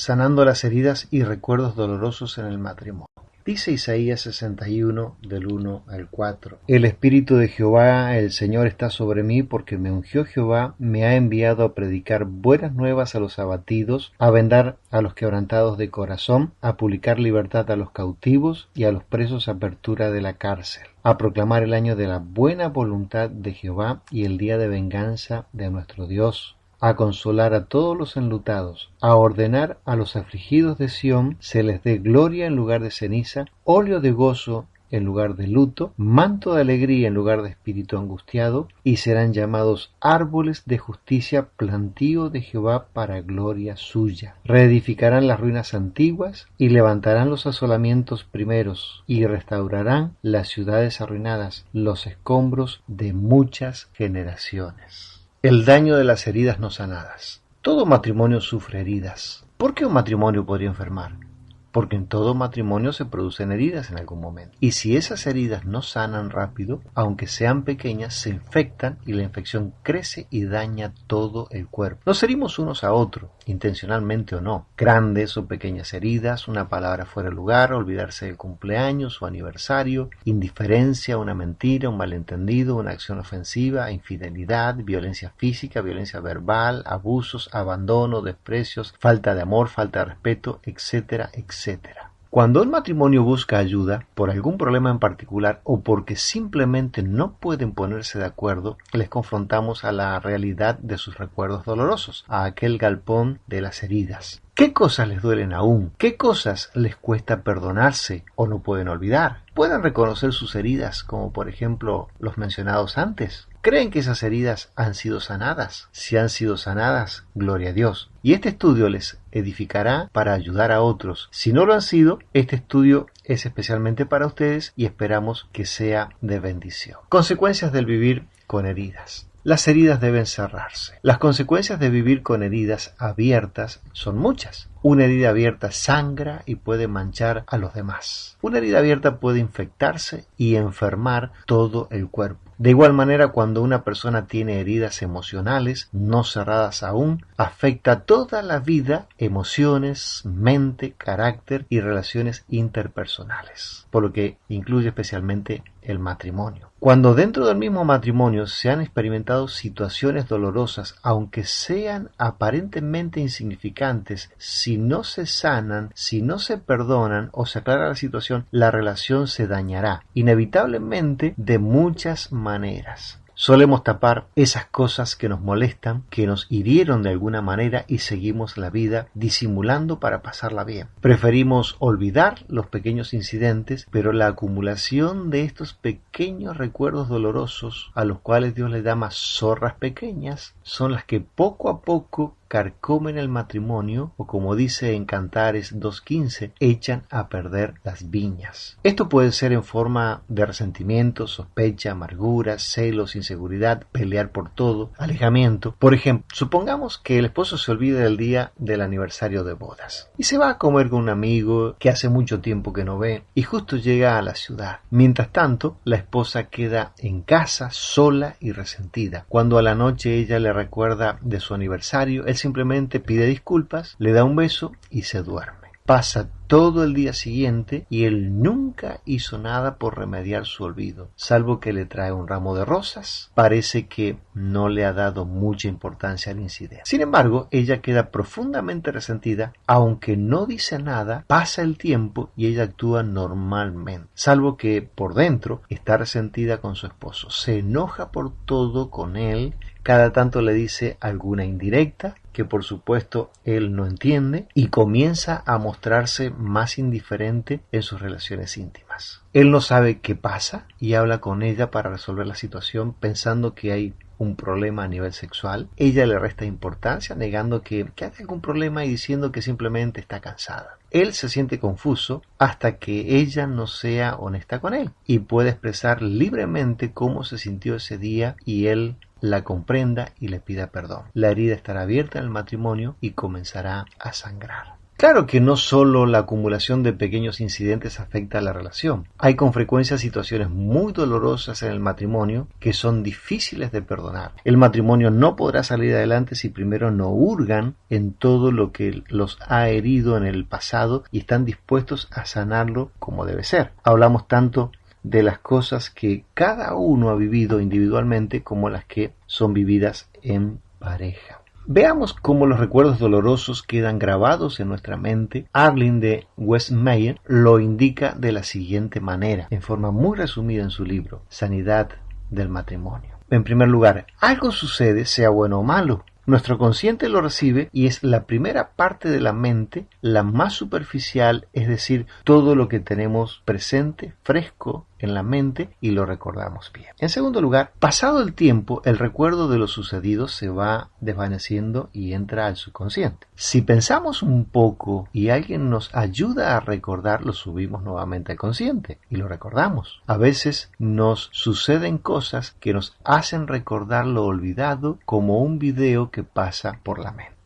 sanando las heridas y recuerdos dolorosos en el matrimonio. Dice Isaías 61, del 1 al 4. El Espíritu de Jehová, el Señor, está sobre mí, porque me ungió Jehová, me ha enviado a predicar buenas nuevas a los abatidos, a vendar a los quebrantados de corazón, a publicar libertad a los cautivos y a los presos apertura de la cárcel, a proclamar el año de la buena voluntad de Jehová y el día de venganza de nuestro Dios, a consolar a todos los enlutados, a ordenar a los afligidos de Sión se les dé gloria en lugar de ceniza, óleo de gozo en lugar de luto, manto de alegría en lugar de espíritu angustiado, y serán llamados árboles de justicia, plantío de Jehová para gloria suya. Reedificarán las ruinas antiguas y levantarán los asolamientos primeros y restaurarán las ciudades arruinadas, los escombros de muchas generaciones. El daño de las heridas no sanadas. Todo matrimonio sufre heridas. ¿Por qué un matrimonio podría enfermar? Porque en todo matrimonio se producen heridas en algún momento. Y si esas heridas no sanan rápido, aunque sean pequeñas, se infectan y la infección crece y daña todo el cuerpo. Nos herimos unos a otros, intencionalmente o no. Grandes o pequeñas heridas, una palabra fuera de lugar, olvidarse del cumpleaños o aniversario, indiferencia, una mentira, un malentendido, una acción ofensiva, infidelidad, violencia física, violencia verbal, abusos, abandono, desprecios, falta de amor, falta de respeto, etcétera, etcétera. Cuando un matrimonio busca ayuda por algún problema en particular o porque simplemente no pueden ponerse de acuerdo, les confrontamos a la realidad de sus recuerdos dolorosos, a aquel galpón de las heridas. ¿Qué cosas les duelen aún? ¿Qué cosas les cuesta perdonarse o no pueden olvidar? ¿Pueden reconocer sus heridas, como por ejemplo los mencionados antes? ¿Creen que esas heridas han sido sanadas? Si han sido sanadas, gloria a Dios. Y este estudio les edificará para ayudar a otros. Si no lo han sido, este estudio es especialmente para ustedes y esperamos que sea de bendición. Consecuencias del vivir con heridas. Las heridas deben cerrarse. Las consecuencias de vivir con heridas abiertas son muchas. Una herida abierta sangra y puede manchar a los demás. Una herida abierta puede infectarse y enfermar todo el cuerpo. De igual manera, cuando una persona tiene heridas emocionales no cerradas aún, afecta toda la vida, emociones, mente, carácter y relaciones interpersonales, por lo que incluye especialmente el matrimonio. Cuando dentro del mismo matrimonio se han experimentado situaciones dolorosas, aunque sean aparentemente insignificantes, si no se sanan, si no se perdonan o se aclara la situación, la relación se dañará, inevitablemente de muchas maneras. Solemos tapar esas cosas que nos molestan, que nos hirieron de alguna manera y seguimos la vida disimulando para pasarla bien. Preferimos olvidar los pequeños incidentes, pero la acumulación de estos pequeños recuerdos dolorosos, a los cuales Dios les llama zorras pequeñas, son las que poco a poco carcomen el matrimonio, o como dice en Cantares 2:15, echan a perder las viñas. Esto puede ser en forma de resentimiento, sospecha, amargura, celos, inseguridad, pelear por todo, alejamiento. Por ejemplo, supongamos que el esposo se olvida del día del aniversario de bodas y se va a comer con un amigo que hace mucho tiempo que no ve y justo llega a la ciudad. Mientras tanto, la esposa queda en casa sola y resentida. Cuando a la noche ella le recuerda de su aniversario, él simplemente pide disculpas, le da un beso y se duerme. Pasa todo el día siguiente y él nunca hizo nada por remediar su olvido, salvo que le trae un ramo de rosas. Parece que no le ha dado mucha importancia al incidente. Sin embargo, ella queda profundamente resentida, aunque no dice nada, pasa el tiempo y ella actúa normalmente, salvo que por dentro está resentida con su esposo. Se enoja por todo con él, cada tanto le dice alguna indirecta, que por supuesto él no entiende, y comienza a mostrarse más indiferente en sus relaciones íntimas. Él no sabe qué pasa y habla con ella para resolver la situación pensando que hay un problema a nivel sexual. Ella le resta importancia, negando que hay algún problema y diciendo que simplemente está cansada. Él se siente confuso hasta que ella no sea honesta con él y puede expresar libremente cómo se sintió ese día y él la comprenda y le pida perdón. La herida estará abierta en el matrimonio y comenzará a sangrar. Claro que no solo la acumulación de pequeños incidentes afecta a la relación. Hay con frecuencia situaciones muy dolorosas en el matrimonio que son difíciles de perdonar. El matrimonio no podrá salir adelante si primero no hurgan en todo lo que los ha herido en el pasado y están dispuestos a sanarlo como debe ser. Hablamos tanto de las cosas que cada uno ha vivido individualmente como las que son vividas en pareja. Veamos cómo los recuerdos dolorosos quedan grabados en nuestra mente. Arlene de Westmeyer lo indica de la siguiente manera, en forma muy resumida en su libro, Sanidad del Matrimonio. En primer lugar, algo sucede, sea bueno o malo. Nuestro consciente lo recibe y es la primera parte de la mente, la más superficial, es decir, todo lo que tenemos presente, fresco en la mente y lo recordamos bien. En segundo lugar, pasado el tiempo, el recuerdo de lo sucedido se va desvaneciendo y entra al subconsciente. Si pensamos un poco y alguien nos ayuda a recordar, lo subimos nuevamente al consciente y lo recordamos. A veces nos suceden cosas que nos hacen recordar lo olvidado como un video que pasa por la mente.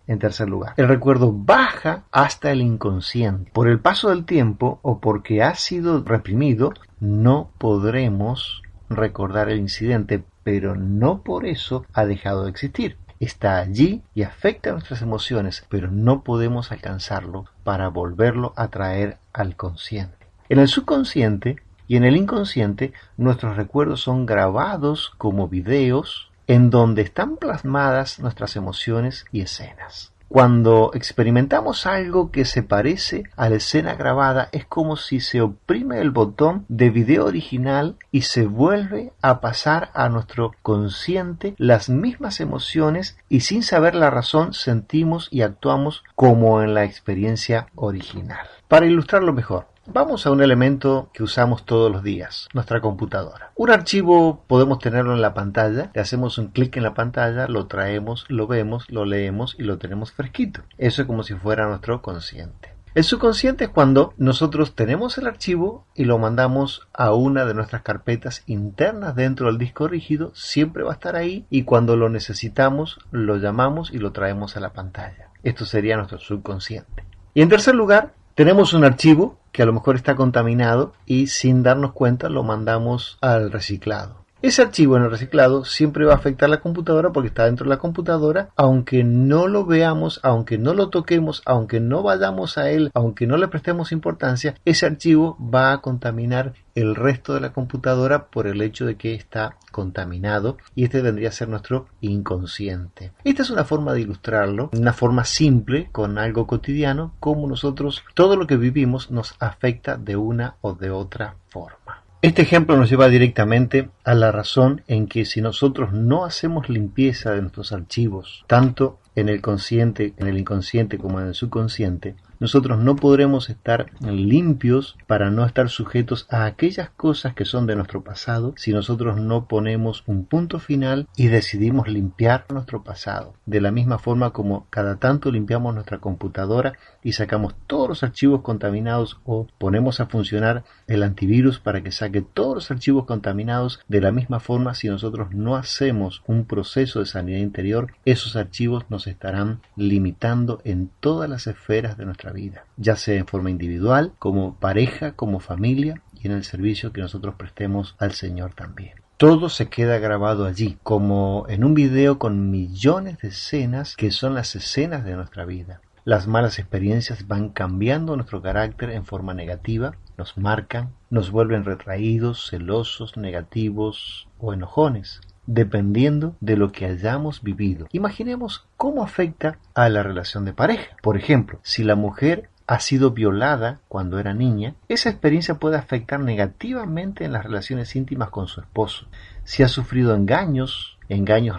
En tercer lugar, el recuerdo baja hasta el inconsciente. Por el paso del tiempo o porque ha sido reprimido, no podremos recordar el incidente, pero no por eso ha dejado de existir. Está allí y afecta nuestras emociones, pero no podemos alcanzarlo para volverlo a traer al consciente. En el subconsciente y en el inconsciente, nuestros recuerdos son grabados como videos en donde están plasmadas nuestras emociones y escenas. Cuando experimentamos algo que se parece a la escena grabada, es como si se oprime el botón de video original y se vuelve a pasar a nuestro consciente las mismas emociones y sin saber la razón sentimos y actuamos como en la experiencia original. Para ilustrarlo mejor, vamos a un elemento que usamos todos los días, nuestra computadora. Un archivo podemos tenerlo en la pantalla, le hacemos un clic en la pantalla, lo traemos, lo vemos, lo leemos y lo tenemos fresquito. Eso es como si fuera nuestro consciente. El subconsciente es cuando nosotros tenemos el archivo y lo mandamos a una de nuestras carpetas internas dentro del disco rígido, siempre va a estar ahí y cuando lo necesitamos lo llamamos y lo traemos a la pantalla. Esto sería nuestro subconsciente. Y en tercer lugar, tenemos un archivo que a lo mejor está contaminado y sin darnos cuenta lo mandamos al reciclado. Ese archivo en el reciclado siempre va a afectar la computadora porque está dentro de la computadora, aunque no lo veamos, aunque no lo toquemos, aunque no vayamos a él, aunque no le prestemos importancia, ese archivo va a contaminar el resto de la computadora por el hecho de que está contaminado y este vendría a ser nuestro inconsciente. Esta es una forma de ilustrarlo, una forma simple con algo cotidiano, como nosotros todo lo que vivimos nos afecta de una o de otra forma. Este ejemplo nos lleva directamente a la razón en que si nosotros no hacemos limpieza de nuestros archivos, tanto en el consciente, en el inconsciente como en el subconsciente, nosotros no podremos estar limpios para no estar sujetos a aquellas cosas que son de nuestro pasado si nosotros no ponemos un punto final y decidimos limpiar nuestro pasado. De la misma forma como cada tanto limpiamos nuestra computadora y sacamos todos los archivos contaminados o ponemos a funcionar el antivirus para que saque todos los archivos contaminados, de la misma forma si nosotros no hacemos un proceso de sanidad interior, esos archivos nos estarán limitando en todas las esferas de nuestra vida, ya sea en forma individual, como pareja, como familia y en el servicio que nosotros prestemos al Señor también. Todo se queda grabado allí, como en un video con millones de escenas que son las escenas de nuestra vida. Las malas experiencias van cambiando nuestro carácter en forma negativa, nos marcan, nos vuelven retraídos, celosos, negativos o enojones, dependiendo de lo que hayamos vivido. Imaginemos cómo afecta a la relación de pareja. Por ejemplo, si la mujer ha sido violada cuando era niña, esa experiencia puede afectar negativamente en las relaciones íntimas con su esposo. Si ha sufrido engaños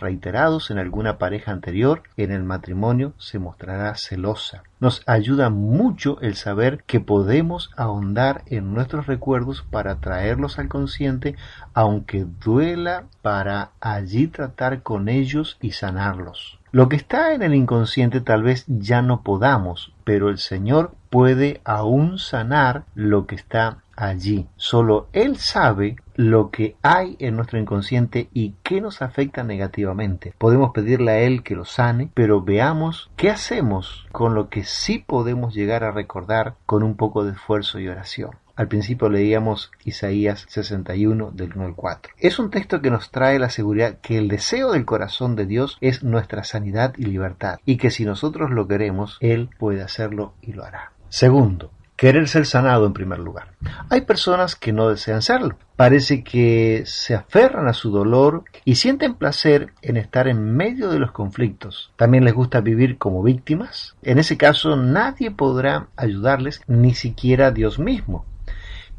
reiterados en alguna pareja anterior, en el matrimonio se mostrará celosa. Nos ayuda mucho el saber que podemos ahondar en nuestros recuerdos para traerlos al consciente, aunque duela, para allí tratar con ellos y sanarlos. Lo que está en el inconsciente tal vez ya no podamos, pero el Señor puede aún sanar lo que está allí. Solo Él sabe lo que hay en nuestro inconsciente y qué nos afecta negativamente. Podemos pedirle a Él que lo sane, pero veamos qué hacemos con lo que sí podemos llegar a recordar con un poco de esfuerzo y oración. Al principio leíamos Isaías 61 del 1 al 4. Es un texto que nos trae la seguridad que el deseo del corazón de Dios es nuestra sanidad y libertad, y que si nosotros lo queremos, Él puede hacerlo y lo hará. Segundo, querer ser sanado en primer lugar. Hay personas que no desean serlo. Parece que se aferran a su dolor y sienten placer en estar en medio de los conflictos. También les gusta vivir como víctimas. En ese caso, nadie podrá ayudarles, ni siquiera Dios mismo.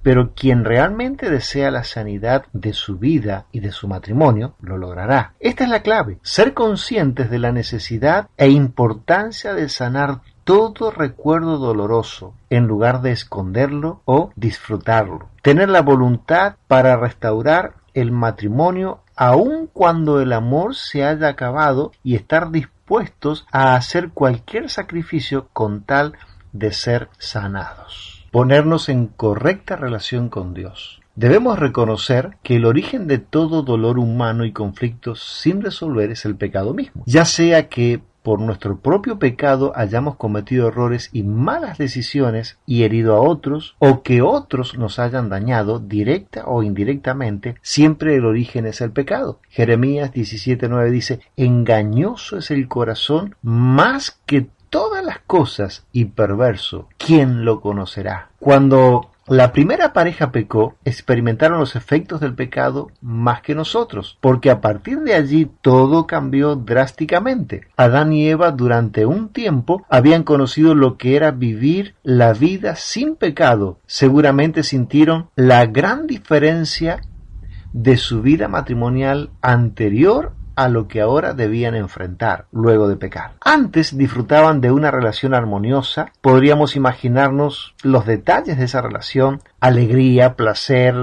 Pero quien realmente desea la sanidad de su vida y de su matrimonio, lo logrará. Esta es la clave, ser conscientes de la necesidad e importancia de sanar todo recuerdo doloroso, en lugar de esconderlo o disfrutarlo. Tener la voluntad para restaurar el matrimonio aun cuando el amor se haya acabado y estar dispuestos a hacer cualquier sacrificio con tal de ser sanados. Ponernos en correcta relación con Dios. Debemos reconocer que el origen de todo dolor humano y conflicto sin resolver es el pecado mismo. Ya sea que por nuestro propio pecado hayamos cometido errores y malas decisiones y herido a otros, o que otros nos hayan dañado directa o indirectamente, siempre el origen es el pecado. Jeremías 17:9 dice: engañoso es el corazón más que todas las cosas y perverso, ¿quién lo conocerá? Cuando la primera pareja pecó, experimentaron los efectos del pecado más que nosotros, porque a partir de allí todo cambió drásticamente. Adán y Eva durante un tiempo habían conocido lo que era vivir la vida sin pecado. Seguramente sintieron la gran diferencia de su vida matrimonial anterior a lo que ahora debían enfrentar luego de pecar. Antes disfrutaban de una relación armoniosa, podríamos imaginarnos los detalles de esa relación: alegría, placer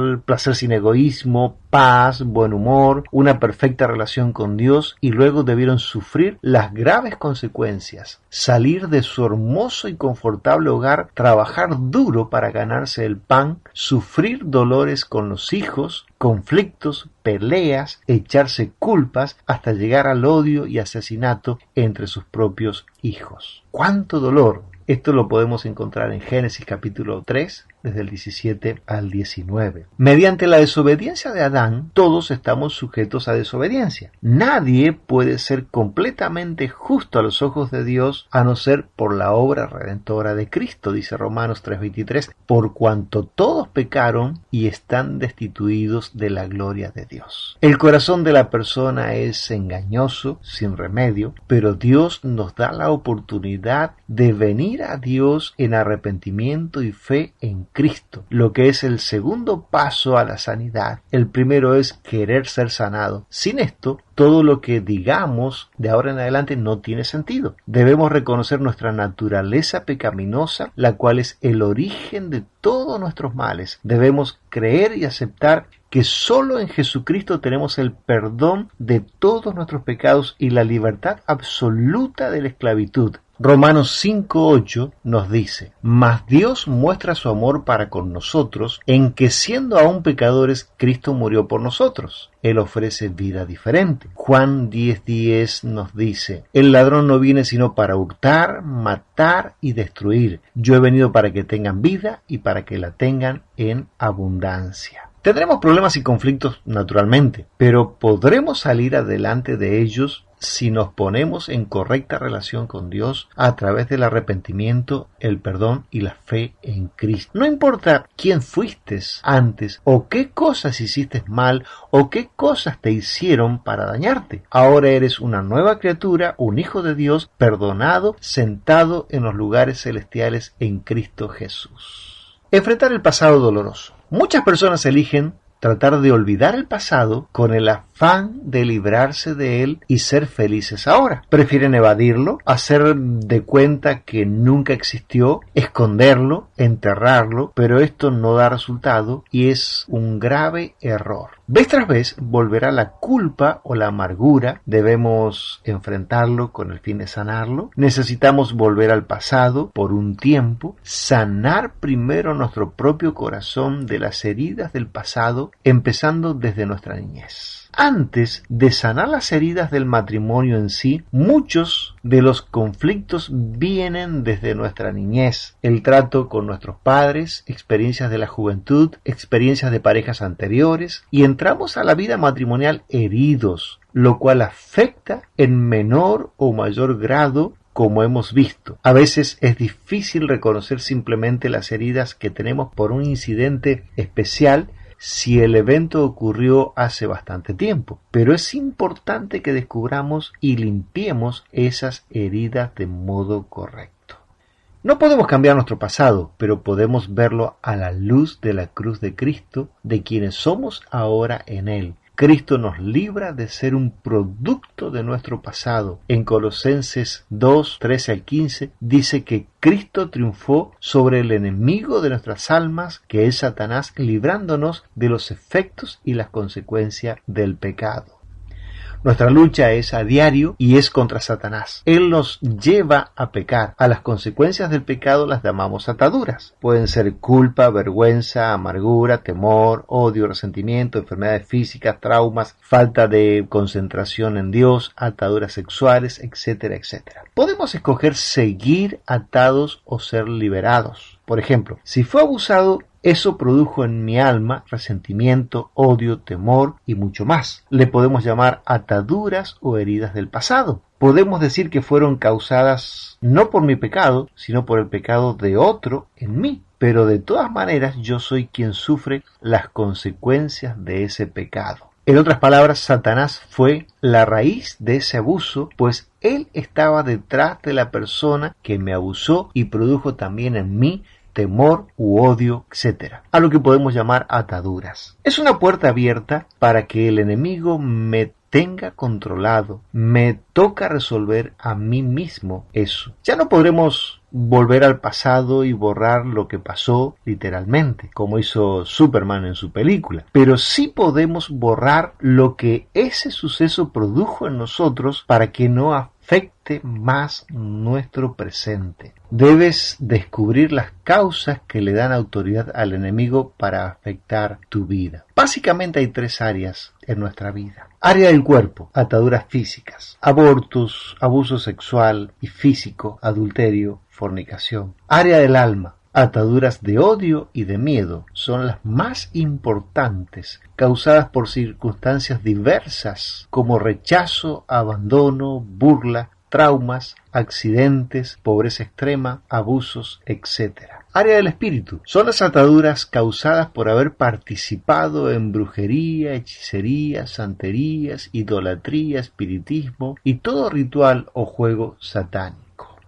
sin egoísmo, paz, buen humor, una perfecta relación con Dios, y luego debieron sufrir las graves consecuencias, salir de su hermoso y confortable hogar, trabajar duro para ganarse el pan, sufrir dolores con los hijos, conflictos, peleas, echarse culpas, hasta llegar al odio y asesinato entre sus propios hijos. ¡Cuánto dolor! Esto lo podemos encontrar en Génesis capítulo 3, desde el 17 al 19. Mediante la desobediencia de Adán, todos estamos sujetos a desobediencia. Nadie puede ser completamente justo a los ojos de Dios a no ser por la obra redentora de Cristo, dice Romanos 3:23, por cuanto todos pecaron y están destituidos de la gloria de Dios. El corazón de la persona es engañoso, sin remedio, pero Dios nos da la oportunidad de venir a Dios en arrepentimiento y fe en Cristo, lo que es el segundo paso a la sanidad. El primero es querer ser sanado. Sin esto, todo lo que digamos de ahora en adelante no tiene sentido. Debemos reconocer nuestra naturaleza pecaminosa, la cual es el origen de todos nuestros males. Debemos creer y aceptar que solo en Jesucristo tenemos el perdón de todos nuestros pecados y la libertad absoluta de la esclavitud. Romanos 5:8 nos dice: mas Dios muestra su amor para con nosotros en que, siendo aún pecadores, Cristo murió por nosotros. Él ofrece vida diferente. Juan 10:10 nos dice: el ladrón no viene sino para hurtar, matar y destruir. Yo he venido para que tengan vida y para que la tengan en abundancia. Tendremos problemas y conflictos naturalmente, pero podremos salir adelante de ellos si nos ponemos en correcta relación con Dios a través del arrepentimiento, el perdón y la fe en Cristo. No importa quién fuiste antes o qué cosas hiciste mal o qué cosas te hicieron para dañarte. Ahora eres una nueva criatura, un hijo de Dios, perdonado, sentado en los lugares celestiales en Cristo Jesús. Enfrentar el pasado doloroso. Muchas personas eligen tratar de olvidar el pasado con el afán de librarse de él y ser felices ahora. Prefieren evadirlo, hacer de cuenta que nunca existió, esconderlo, enterrarlo, pero esto no da resultado y es un grave error. Vez tras vez volverá la culpa o la amargura. Debemos enfrentarlo con el fin de sanarlo. Necesitamos volver al pasado por un tiempo, sanar primero nuestro propio corazón de las heridas del pasado, empezando desde nuestra niñez. Antes de sanar las heridas del matrimonio en sí, muchos de los conflictos vienen desde nuestra niñez. El trato con nuestros padres, experiencias de la juventud, experiencias de parejas anteriores, y entramos a la vida matrimonial heridos, lo cual afecta en menor o mayor grado, como hemos visto. A veces es difícil reconocer simplemente las heridas que tenemos por un incidente especial si el evento ocurrió hace bastante tiempo, pero es importante que descubramos y limpiemos esas heridas de modo correcto. No podemos cambiar nuestro pasado, pero podemos verlo a la luz de la cruz de Cristo, de quienes somos ahora en Él. Cristo nos libra de ser un producto de nuestro pasado. En Colosenses 2, 13 al 15 dice que Cristo triunfó sobre el enemigo de nuestras almas, que es Satanás, librándonos de los efectos y las consecuencias del pecado. Nuestra lucha es a diario y es contra Satanás. Él nos lleva a pecar. A las consecuencias del pecado las llamamos ataduras. Pueden ser culpa, vergüenza, amargura, temor, odio, resentimiento, enfermedades físicas, traumas, falta de concentración en Dios, ataduras sexuales, etcétera, etcétera. Podemos escoger seguir atados o ser liberados. Por ejemplo, si fue abusado, eso produjo en mi alma resentimiento, odio, temor y mucho más. Le podemos llamar ataduras o heridas del pasado. Podemos decir que fueron causadas no por mi pecado, sino por el pecado de otro en mí. Pero de todas maneras yo soy quien sufre las consecuencias de ese pecado. En otras palabras, Satanás fue la raíz de ese abuso, pues él estaba detrás de la persona que me abusó y produjo también en mí temor u odio, etc. A lo que podemos llamar ataduras. Es una puerta abierta para que el enemigo me tenga controlado. Me toca resolver a mí mismo eso. Ya no podremos volver al pasado y borrar lo que pasó literalmente, como hizo Superman en su película. Pero sí podemos borrar lo que ese suceso produjo en nosotros para que no afecte más nuestro presente. Debes descubrir las causas que le dan autoridad al enemigo para afectar tu vida. Básicamente hay 3 áreas en nuestra vida. Área del cuerpo, ataduras físicas, abortos, abuso sexual y físico, adulterio, fornicación. Área del alma, ataduras de odio y de miedo son las más importantes, causadas por circunstancias diversas como rechazo, abandono, burla, traumas, accidentes, pobreza extrema, abusos, etc. Área del espíritu. Son las ataduras causadas por haber participado en brujería, hechicería, santerías, idolatría, espiritismo y todo ritual o juego satánico.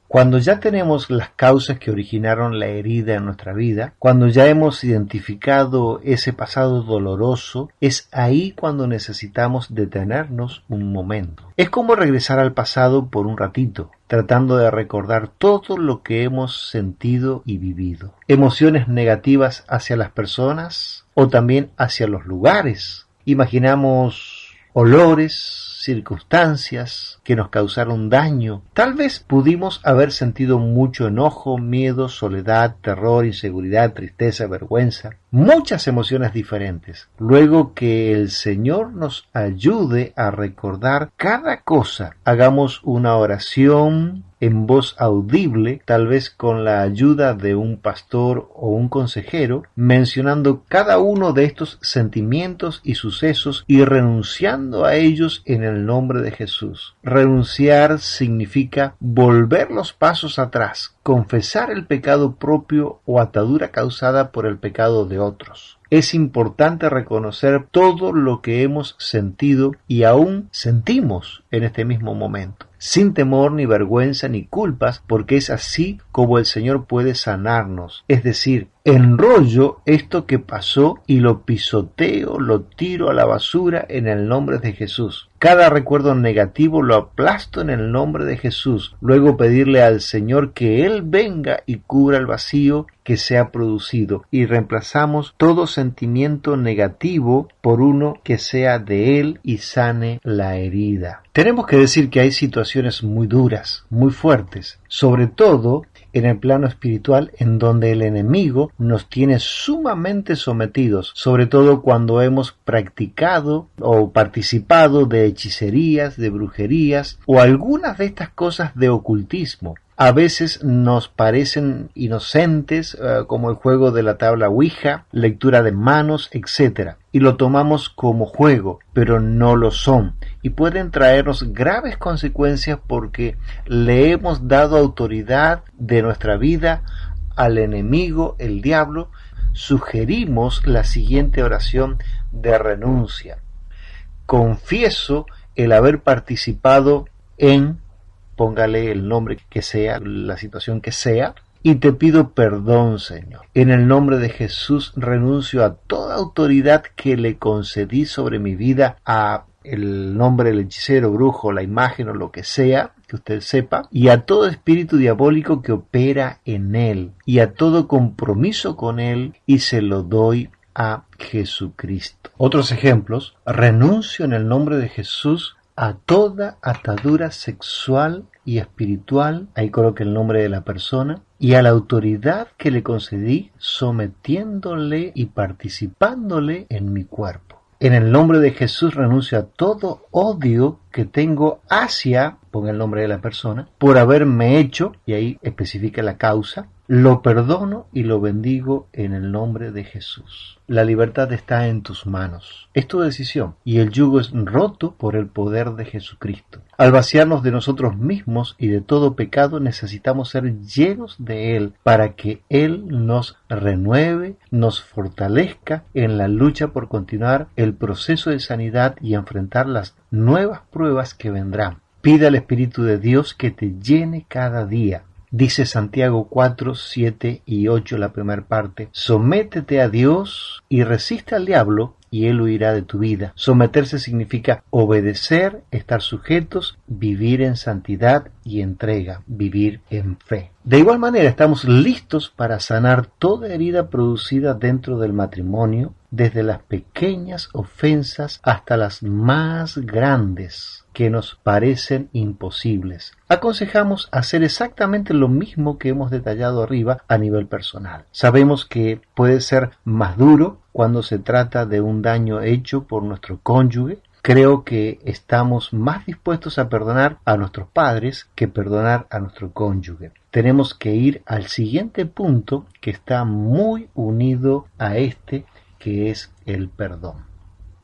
Cuando ya tenemos las causas que originaron la herida en nuestra vida, cuando ya hemos identificado ese pasado doloroso, es ahí cuando necesitamos detenernos un momento. Es como regresar al pasado por un ratito, tratando de recordar todo lo que hemos sentido y vivido. Emociones negativas hacia las personas o también hacia los lugares. Imaginamos olores, circunstancias que nos causaron daño. Tal vez pudimos haber sentido mucho enojo, miedo, soledad, terror, inseguridad, tristeza, vergüenza. Muchas emociones diferentes. Luego que el Señor nos ayude a recordar cada cosa, hagamos una oración en voz audible, tal vez con la ayuda de un pastor o un consejero, mencionando cada uno de estos sentimientos y sucesos y renunciando a ellos en el nombre de Jesús. Renunciar significa volver los pasos atrás, confesar el pecado propio o atadura causada por el pecado de otros. Es importante reconocer todo lo que hemos sentido y aún sentimos en este mismo momento, sin temor ni vergüenza ni culpas, porque es así como el Señor puede sanarnos, es decir, enrollo esto que pasó y lo pisoteo, lo tiro a la basura en el nombre de Jesús. Cada recuerdo negativo lo aplasto en el nombre de Jesús. Luego pedirle al Señor que Él venga y cubra el vacío que se ha producido. Y reemplazamos todo sentimiento negativo por uno que sea de Él y sane la herida. Tenemos que decir que hay situaciones muy duras, muy fuertes, sobre todo en el plano espiritual, en donde el enemigo nos tiene sumamente sometidos, sobre todo cuando hemos practicado o participado de hechicerías, de brujerías o algunas de estas cosas de ocultismo. A veces nos parecen inocentes, como el juego de la tabla Ouija, lectura de manos, etc. Y lo tomamos como juego, pero no lo son. Y pueden traernos graves consecuencias porque le hemos dado autoridad de nuestra vida al enemigo, el diablo. Sugerimos la siguiente oración de renuncia. Confieso el haber participado en, póngale el nombre que sea, la situación que sea, y te pido perdón, Señor. En el nombre de Jesús renuncio a toda autoridad que le concedí sobre mi vida, a el nombre del hechicero, brujo, la imagen o lo que sea, que usted sepa, y a todo espíritu diabólico que opera en él, y a todo compromiso con él, y se lo doy a Jesucristo. Otros ejemplos: renuncio en el nombre de Jesús a toda atadura sexual y espiritual, ahí coloque el nombre de la persona, y a la autoridad que le concedí, sometiéndole y participándole en mi cuerpo. En el nombre de Jesús renuncio a todo odio que tengo hacia, ponga el nombre de la persona, por haberme hecho, y ahí especifica la causa, lo perdono y lo bendigo en el nombre de Jesús. La libertad está en tus manos. Es tu decisión y el yugo es roto por el poder de Jesucristo. Al vaciarnos de nosotros mismos y de todo pecado, necesitamos ser llenos de Él para que Él nos renueve, nos fortalezca en la lucha por continuar el proceso de sanidad y enfrentar las nuevas pruebas que vendrán. Pide al Espíritu de Dios que te llene cada día. Dice Santiago 4, 7 y 8, la primera parte: sométete a Dios y resiste al diablo y él huirá de tu vida. Someterse significa obedecer, estar sujetos, vivir en santidad y entrega, vivir en fe. De igual manera, estamos listos para sanar toda herida producida dentro del matrimonio, desde las pequeñas ofensas hasta las más grandes que nos parecen imposibles. Aconsejamos hacer exactamente lo mismo que hemos detallado arriba a nivel personal. Sabemos que puede ser más duro cuando se trata de un daño hecho por nuestro cónyuge. Creo que estamos más dispuestos a perdonar a nuestros padres que perdonar a nuestro cónyuge. Tenemos que ir al siguiente punto que está muy unido a este, que es el perdón.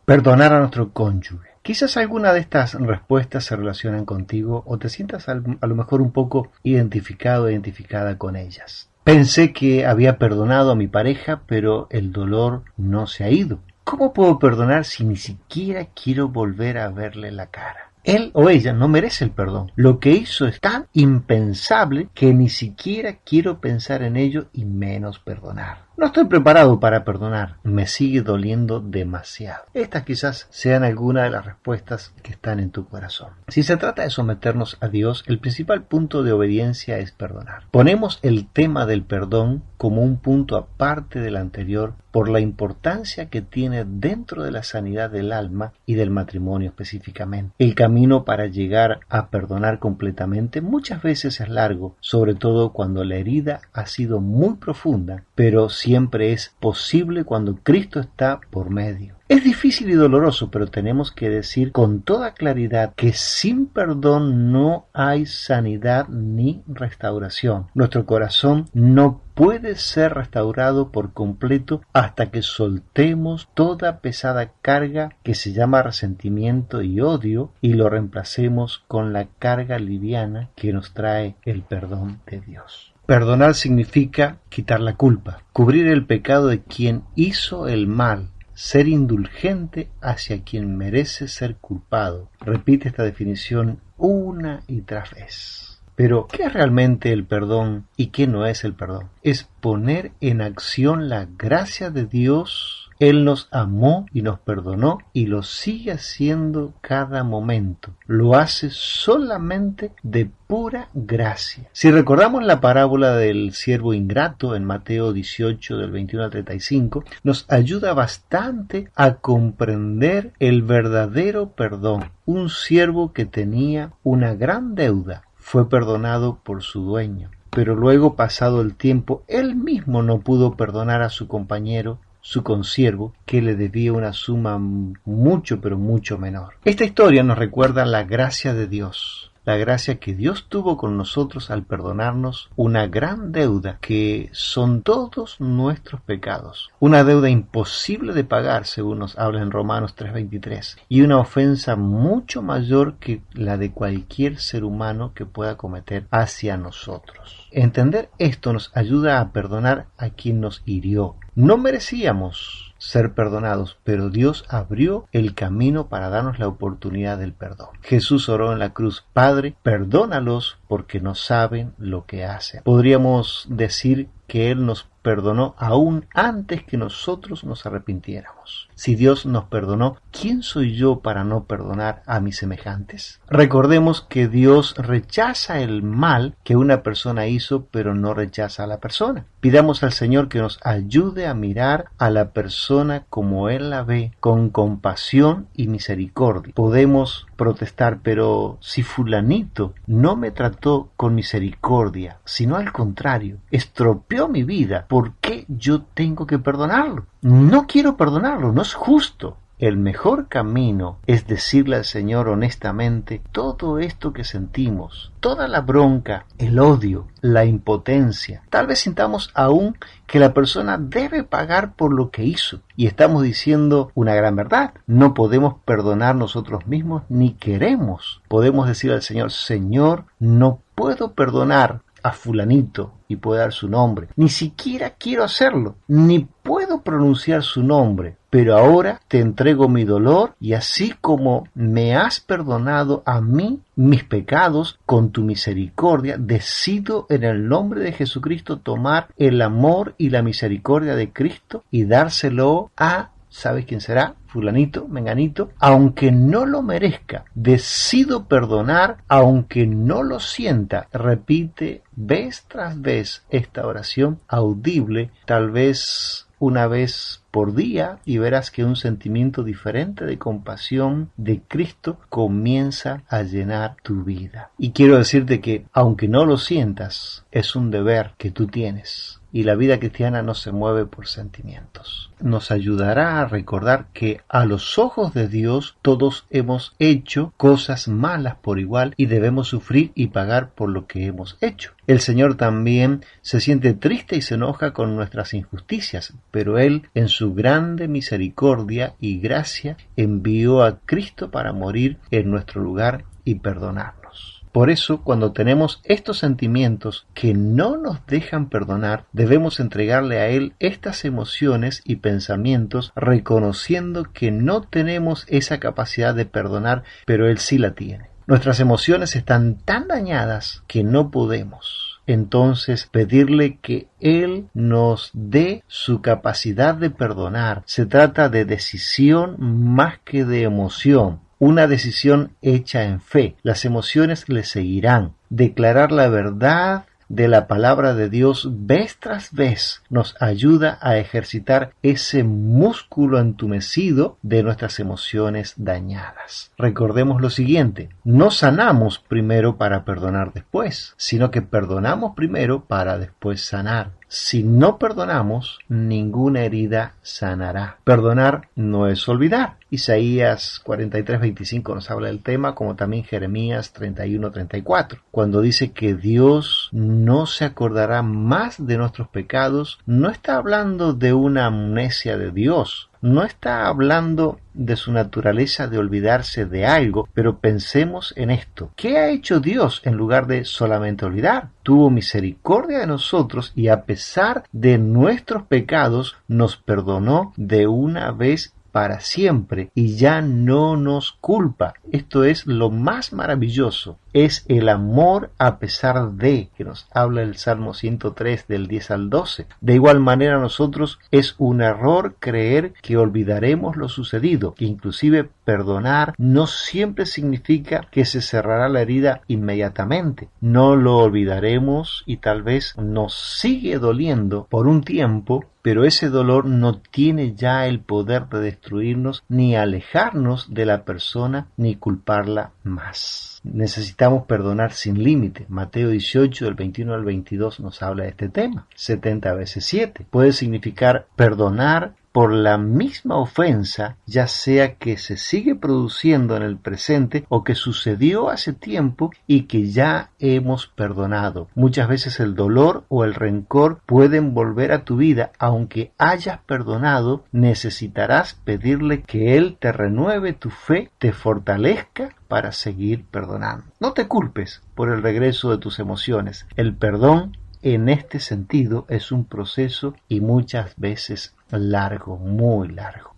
Perdonar a nuestro cónyuge. Quizás alguna de estas respuestas se relacionan contigo o te sientas a lo mejor un poco identificado o identificada con ellas. Pensé que había perdonado a mi pareja, pero el dolor no se ha ido. ¿Cómo puedo perdonar si ni siquiera quiero volver a verle la cara? Él o ella no merece el perdón. Lo que hizo es tan impensable que ni siquiera quiero pensar en ello y menos perdonar. No estoy preparado para perdonar. Me sigue doliendo demasiado. Estas quizás sean algunas de las respuestas que están en tu corazón. Si se trata de someternos a Dios, el principal punto de obediencia es perdonar. Ponemos el tema del perdón como un punto aparte del anterior por la importancia que tiene dentro de la sanidad del alma y del matrimonio específicamente. El camino para llegar a perdonar completamente muchas veces es largo, sobre todo cuando la herida ha sido muy profunda, pero siempre es posible cuando Cristo está por medio. Es difícil y doloroso, pero tenemos que decir con toda claridad que sin perdón no hay sanidad ni restauración. Nuestro corazón no puede ser restaurado por completo hasta que soltemos toda pesada carga que se llama resentimiento y odio y lo reemplacemos con la carga liviana que nos trae el perdón de Dios. Perdonar significa quitar la culpa, cubrir el pecado de quien hizo el mal, ser indulgente hacia quien merece ser culpado. Repite esta definición una y otra vez. Pero, ¿qué es realmente el perdón y qué no es el perdón? Es poner en acción la gracia de Dios. Él nos amó y nos perdonó y lo sigue haciendo cada momento. Lo hace solamente de pura gracia. Si recordamos la parábola del siervo ingrato en Mateo 18 del 21 al 35, nos ayuda bastante a comprender el verdadero perdón. Un siervo que tenía una gran deuda fue perdonado por su dueño, pero luego, pasado el tiempo, él mismo no pudo perdonar a su compañero, su consiervo, que le debía una suma mucho pero mucho menor. Esta historia nos recuerda la gracia de Dios, la gracia que Dios tuvo con nosotros al perdonarnos una gran deuda que son todos nuestros pecados, una deuda imposible de pagar, según nos habla en Romanos 3:23, y una ofensa mucho mayor que la de cualquier ser humano que pueda cometer hacia nosotros. Entender esto nos ayuda a perdonar a quien nos hirió. No merecíamos ser perdonados, pero Dios abrió el camino para darnos la oportunidad del perdón. Jesús oró en la cruz: Padre, perdónalos porque no saben lo que hacen. Podríamos decir que Él nos perdonó aún antes que nosotros nos arrepintiéramos. Si Dios nos perdonó, ¿quién soy yo para no perdonar a mis semejantes? Recordemos que Dios rechaza el mal que una persona hizo, pero no rechaza a la persona. Pidamos al Señor que nos ayude a mirar a la persona como Él la ve, con compasión y misericordia. Podemos protestar: pero si fulanito no me trató con misericordia, sino al contrario, estropeó mi vida, ¿por qué yo tengo que perdonarlo? No quiero perdonarlo, no es justo. El mejor camino es decirle al Señor honestamente todo esto que sentimos, toda la bronca, el odio, la impotencia. Tal vez sintamos aún que la persona debe pagar por lo que hizo y estamos diciendo una gran verdad. No podemos perdonar nosotros mismos ni queremos. Podemos decir al Señor: Señor, no puedo perdonar a fulanito, y puede dar su nombre, ni siquiera quiero hacerlo, ni puedo pronunciar su nombre, pero ahora te entrego mi dolor, y así como me has perdonado a mí mis pecados con tu misericordia, decido en el nombre de Jesucristo tomar el amor y la misericordia de Cristo y dárselo a, ¿sabes quién será? Fulanito, menganito, aunque no lo merezca. Decido perdonar aunque no lo sienta. Repite vez tras vez esta oración audible, tal vez una vez por día, y verás que un sentimiento diferente de compasión de Cristo comienza a llenar tu vida. Y quiero decirte que, aunque no lo sientas, es un deber que tú tienes. Y la vida cristiana no se mueve por sentimientos. Nos ayudará a recordar que a los ojos de Dios todos hemos hecho cosas malas por igual y debemos sufrir y pagar por lo que hemos hecho. El Señor también se siente triste y se enoja con nuestras injusticias, pero Él, en su grande misericordia y gracia, envió a Cristo para morir en nuestro lugar y perdonarnos. Por eso, cuando tenemos estos sentimientos que no nos dejan perdonar, debemos entregarle a Él estas emociones y pensamientos, reconociendo que no tenemos esa capacidad de perdonar, pero Él sí la tiene. Nuestras emociones están tan dañadas que no podemos. Entonces, pedirle que Él nos dé su capacidad de perdonar. Se trata de decisión más que de emoción. Una decisión hecha en fe. Las emociones le seguirán. Declarar la verdad de la palabra de Dios vez tras vez nos ayuda a ejercitar ese músculo entumecido de nuestras emociones dañadas. Recordemos lo siguiente: no sanamos primero para perdonar después, sino que perdonamos primero para después sanar. Si no perdonamos, ninguna herida sanará. Perdonar no es olvidar. Isaías 43:25 nos habla del tema, como también Jeremías 31:34, cuando dice que Dios no se acordará más de nuestros pecados. No está hablando de una amnesia de Dios, no está hablando de su naturaleza de olvidarse de algo, pero pensemos en esto. ¿Qué ha hecho Dios en lugar de solamente olvidar? Tuvo misericordia de nosotros y a pesar de nuestros pecados nos perdonó de una vez para siempre y ya no nos culpa. Esto es lo más maravilloso. es el amor a pesar de, que nos habla el Salmo 103 del 10 al 12. De igual manera nosotros es un error creer que olvidaremos lo sucedido, que inclusive perdonar no siempre significa que se cerrará la herida inmediatamente. No lo olvidaremos y tal vez nos sigue doliendo por un tiempo, pero ese dolor no tiene ya el poder de destruirnos ni alejarnos de la persona ni culparla más. Necesitamos perdonar sin límite. Mateo 18 del 21 al 22 nos habla de este tema. 70 veces 7 puede significar perdonar por la misma ofensa, ya sea que se sigue produciendo en el presente o que sucedió hace tiempo y que ya hemos perdonado. Muchas veces el dolor o el rencor pueden volver a tu vida. Aunque hayas perdonado, necesitarás pedirle que Él te renueve tu fe, te fortalezca para seguir perdonando. No te culpes por el regreso de tus emociones. El perdón en este sentido es un proceso y muchas veces largo, muy largo.